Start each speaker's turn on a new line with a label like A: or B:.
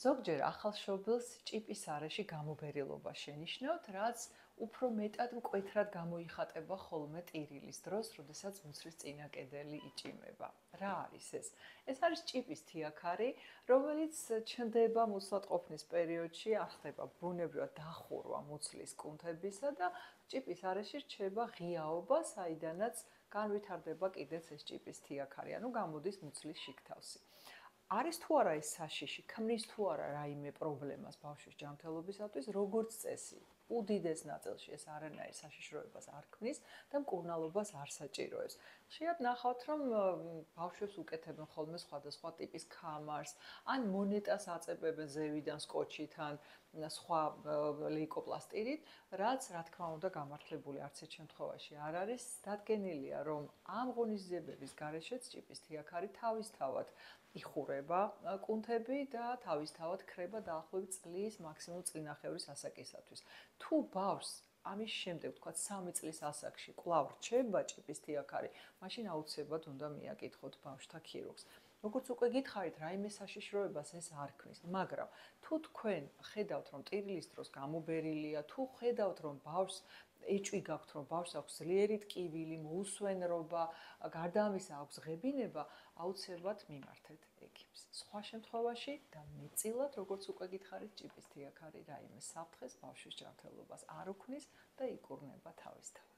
A: ზოგჯერ ახალშობილს ჭიპის არეში გამობერილობა შენიშნავთ, რაც უფრო მეტად მკვეთრად გამოიხატება ხოლმე ტირილის დროს, როდესაც მუცლის წინა კედელი იჭიმება. რა არის ეს? ეს არის ჭიპის თიაქარი, რომელიც ჩნდება მუცლადყოფნის პერიოდში, ახდება ბუნებრივად დახურვა მუცლის კუნთებისა და ჭიპის არეში რჩება ღიაობა, საიდანაც განვითარდება კიდეც ეს ჭიპის თიაქარი, ანუ გამოდის მუცლის შიგთავსი. არის თუ არა ეს საშიში, ქმნის თუ არა რაიმე პრობლემას ბავშვის ჯანმრთელობისათვის, როგორც წესი, უდიდეს ნაწილში ეს არანაირ საშიშროებას არ ქმნის და მკურნალობას არ საჭიროებს. ხშირად ნახავთ, რომ ბავშვებს უკეთებენ ხოლმე სხვადასხვა ტიპის ქამარს, ან მონეტას აწებებენ ზევიდან სკოჩით, ან სხვა ლეიკოპლასტირით, რაც რა თქმა უნდა გამართლებული არც ერთ შემთხვევაში არ არის. დადგენილია, რომ ამ ღონისძიებების გარეშეც ჭიპის თიაქარი თავისთავად იხურება კუნთები და თავისთავად ქრება დაახლოებით წლის მაქსიმუმ წინახევრის ასაკისათვის. თუ ბავშვს ამის შემდეგ, თქვა 3 წლის ასაკში კვლავ რჩება ჭიპის თიაქარი, მაშინ აუცილებლად უნდა მიაკითხოთ ბავშვთა ქირურგს. როგორც უკვე გითხარით, რაიმე საშიშროებას ეს არ ქმნის, მაგრამ თუ თქვენ ხედავთ, რომ ტირილის დროს გამობერილია, თუ ხედავთ, რომ ბავშვს ეჭვი გაქვთ, რომ ბავშვს აქვს ძლიერი ტკივილი, მოუსვენრობა, გარდა ამისა აქვს ღებინება, აუცილებლად მიმართეთ ექიმს. სხვა შემთხვევაში და მეტწილად, როგორც უკვე გითხარით, ჭიპის თიაქარი რაიმე საფრთხეს ბავშვის ჯანმრთელობას არ უქმნის და იკურნება თავისთავად.